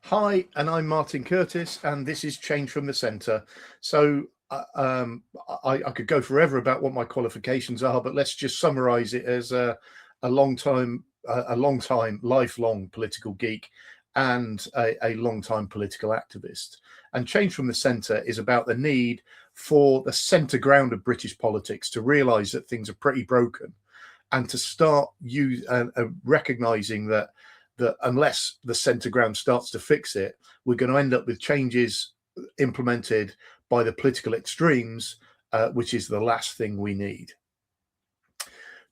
Hi, and I'm Martin Curtis, and this is Change from the Centre. So I could go forever about what my qualifications are, but let's just summarise it as a long time, lifelong political geek and a long time political activist. And Change from the Centre is about the need for the centre ground of British politics to realise that things are pretty broken, and to start recognising that unless the centre ground starts to fix it, we're going to end up with changes implemented by the political extremes, which is the last thing we need.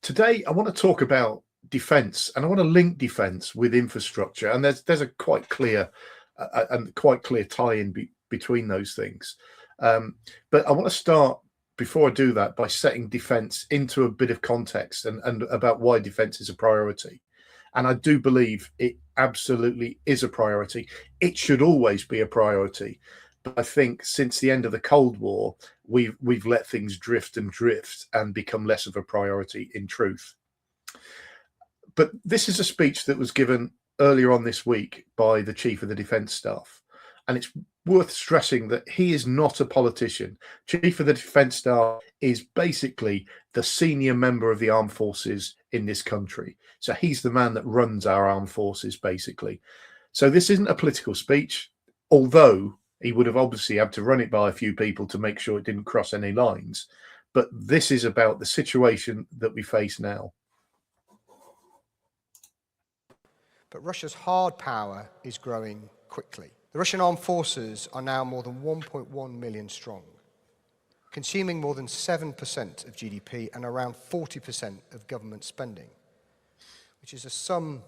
Today, I want to talk about defence, and I want to link defence with infrastructure, and there's a quite clear tie-in between those things. But I want to start, before I do that, by setting defence into a bit of context and about why defence is a priority. And I do believe it absolutely is a priority. It should always be a priority. But I think since the end of the Cold War, we've let things drift and become less of a priority in truth. But this is a speech that was given earlier on this week by the Chief of the Defence Staff. And it's worth stressing that he is not a politician. Chief of the Defence Staff is basically the senior member of the armed forces in this country. So he's the man that runs our armed forces, basically. So this isn't a political speech, although he would have obviously had to run it by a few people to make sure it didn't cross any lines. But this is about the situation that we face now. But Russia's hard power is growing quickly. The Russian armed forces are now more than 1.1 million strong, consuming more than 7% of GDP and around 40% of government spending, which is a sum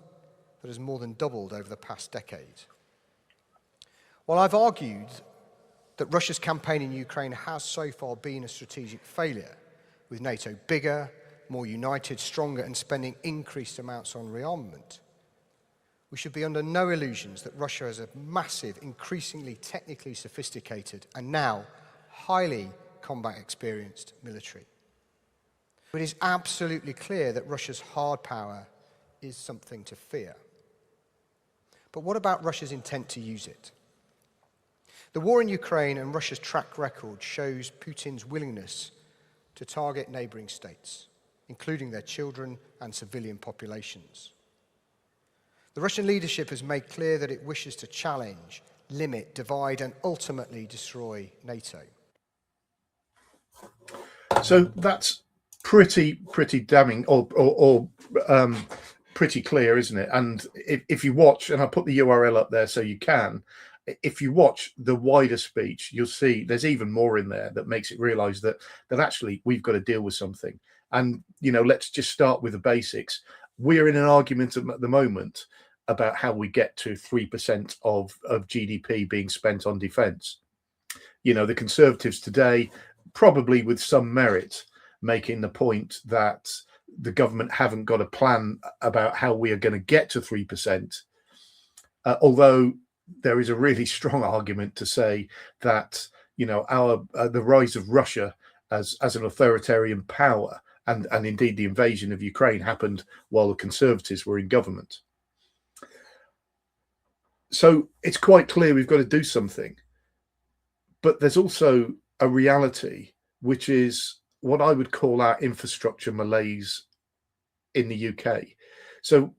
that has more than doubled over the past decade. While I've argued that Russia's campaign in Ukraine has so far been a strategic failure, with NATO bigger, more united, stronger, and spending increased amounts on rearmament, we should be under no illusions that Russia has a massive, increasingly technically sophisticated, and now highly combat experienced military. It is absolutely clear that Russia's hard power is something to fear. But what about Russia's intent to use it? The war in Ukraine and Russia's track record shows Putin's willingness to target neighboring states, including their children and civilian populations. The Russian leadership has made clear that it wishes to challenge, limit, divide, and ultimately destroy NATO. So that's pretty damning, or pretty clear, isn't it? And if you watch, and I'll put the URL up there so you can, if you watch the wider speech, you'll see there's even more in there that makes it realize that actually we've got to deal with something. And, let's just start with the basics. We're in an argument at the moment about how we get to 3% of GDP being spent on defence. The Conservatives today, probably with some merit, making the point that the government haven't got a plan about how we are going to get to 3%, although there is a really strong argument to say that, the rise of Russia as an authoritarian power and indeed the invasion of Ukraine happened while the Conservatives were in government. So it's quite clear we've got to do something. But there's also a reality, which is what I would call our infrastructure malaise in the UK. So,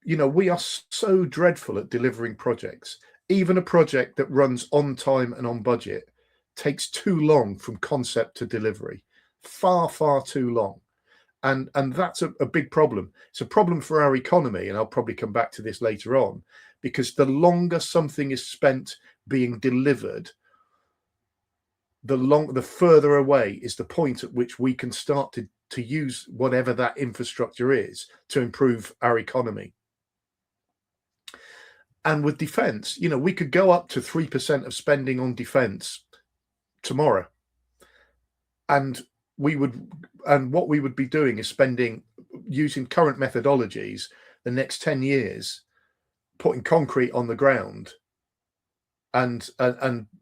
we are so dreadful at delivering projects. Even a project that runs on time and on budget takes too long from concept to delivery. Far, far too long. And that's a big problem. It's a problem for our economy, and I'll probably come back to this later on, because the longer something is spent being delivered, the further away is the point at which we can start to use whatever that infrastructure is to improve our economy. And with defence, we could go up to 3% of spending on defence tomorrow. And what we would be doing is spending, using current methodologies, the next 10 years, putting concrete on the ground and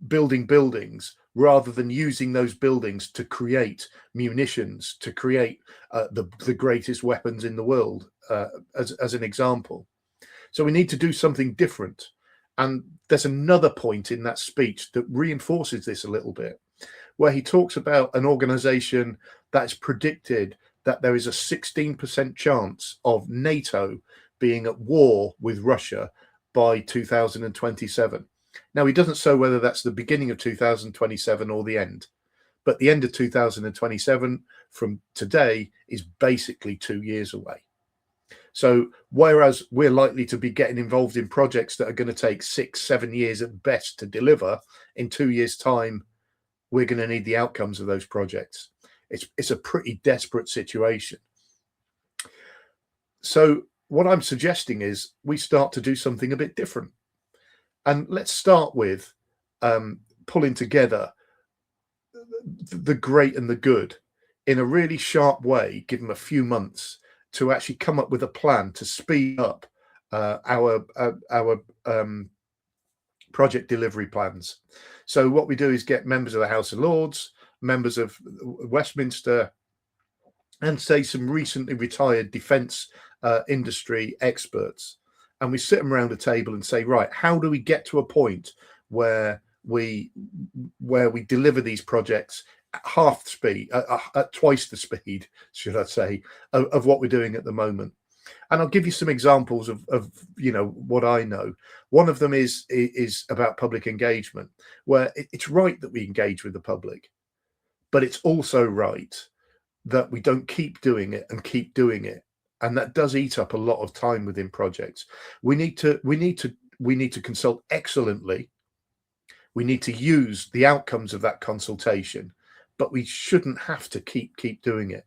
building buildings, rather than using those buildings to create munitions, to create the greatest weapons in the world, as an example. So we need to do something different. And there's another point in that speech that reinforces this a little bit, where he talks about an organization that's predicted that there is a 16% chance of NATO being at war with Russia by 2027. Now, he doesn't say whether that's the beginning of 2027 or the end, but the end of 2027 from today is basically 2 years away. So whereas we're likely to be getting involved in projects that are going to take 6-7 years at best to deliver, in 2 years' time, we're going to need the outcomes of those projects. It's a pretty desperate situation. So what I'm suggesting is we start to do something a bit different. And let's start with pulling together the great and the good in a really sharp way, give them a few months to actually come up with a plan to speed up our project delivery plans. So what we do is get members of the House of Lords, members of Westminster, and say some recently retired defence industry experts, and we sit them around a table and say, right, how do we get to a point where we deliver these projects at half the speed, at twice the speed, should I say, of what we're doing at the moment? And I'll give you some examples of what I know. One of them is about public engagement, where it's right that we engage with the public, but it's also right that we don't keep doing it and keep doing it, and that does eat up a lot of time within projects. We need to consult excellently. We need to use the outcomes of that consultation, but we shouldn't have to keep doing it.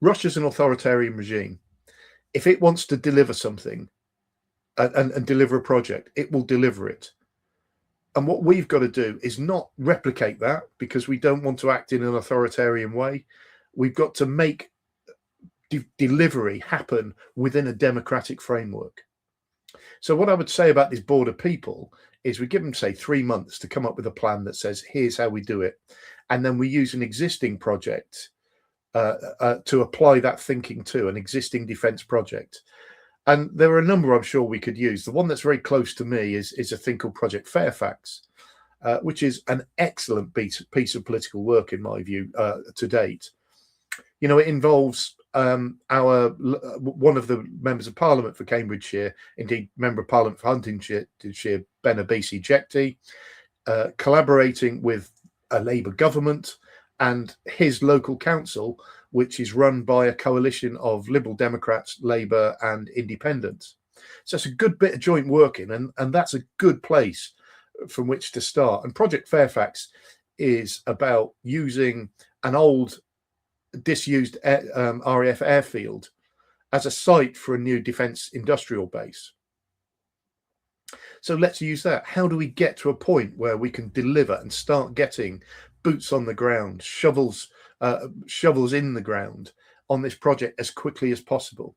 Russia's an authoritarian regime. If it wants to deliver something and deliver a project, it will deliver it. And what we've got to do is not replicate that, because we don't want to act in an authoritarian way. We've got to make delivery happen within a democratic framework. So what I would say about this board of people is we give them, say, 3 months to come up with a plan that says, here's how we do it. And then we use an existing project to apply that thinking to, an existing defence project. And there are a number I'm sure we could use. The one that's very close to me is a thing called Project Fairfax, which is an excellent piece of political work, in my view, to date. It involves one of the members of Parliament for Cambridgeshire, indeed Member of Parliament for Huntingdonshire, Benabisi Jekti, collaborating with a Labour government and his local council, which is run by a coalition of Liberal Democrats, Labour and Independents. So it's a good bit of joint working, and that's a good place from which to start. And Project Fairfax is about using an old disused RAF airfield as a site for a new defence industrial base. So let's use that. How do we get to a point where we can deliver and start getting boots on the ground, shovels in the ground on this project as quickly as possible?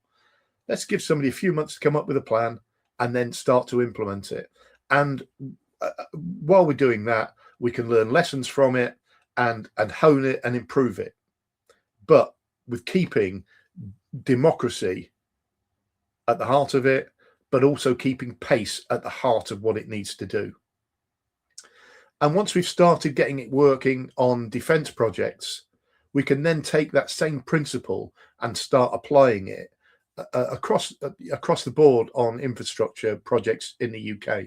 Let's give somebody a few months to come up with a plan and then start to implement it. And while we're doing that, we can learn lessons from it and hone it and improve it, but with keeping democracy at the heart of it, but also keeping pace at the heart of what it needs to do. And once we've started getting it working on defence projects, we can then take that same principle and start applying it across the board on infrastructure projects in the UK.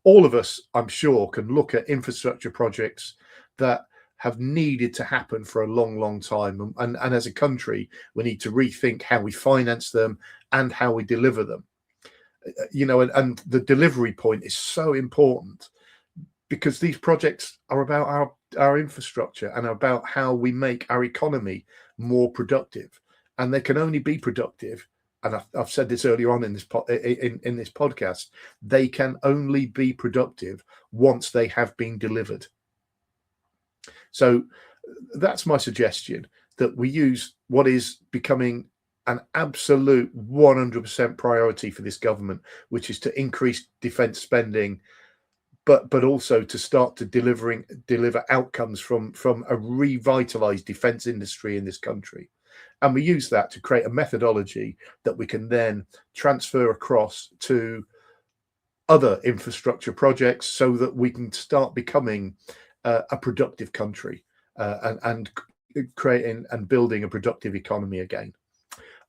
All of us, I'm sure, can look at infrastructure projects that have needed to happen for a long, long time. And as a country, we need to rethink how we finance them and how we deliver them. And the delivery point is so important, because these projects are about our infrastructure and about how we make our economy more productive. And they can only be productive, and I've said this earlier on in this podcast, they can only be productive once they have been delivered. So that's my suggestion, that we use what is becoming an absolute 100% priority for this government, which is to increase defence spending, but also to start to deliver outcomes from a revitalised defence industry in this country. And we use that to create a methodology that we can then transfer across to other infrastructure projects so that we can start becoming a productive country and creating and building a productive economy again.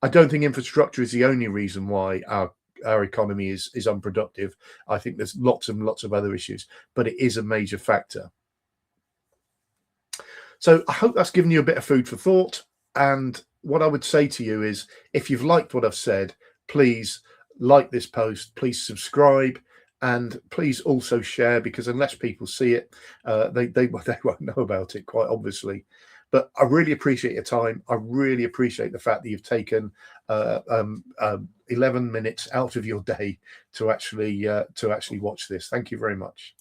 I don't think infrastructure is the only reason why our economy is unproductive. I think there's lots and lots of other issues, but it is a major factor. So I hope that's given you a bit of food for thought. And what I would say to you is, if you've liked what I've said, please like this post, please subscribe, and please also share, because unless people see it, they won't know about it, quite obviously. But I really appreciate your time. I really appreciate the fact that you've taken 11 minutes out of your day to actually watch this. Thank you very much.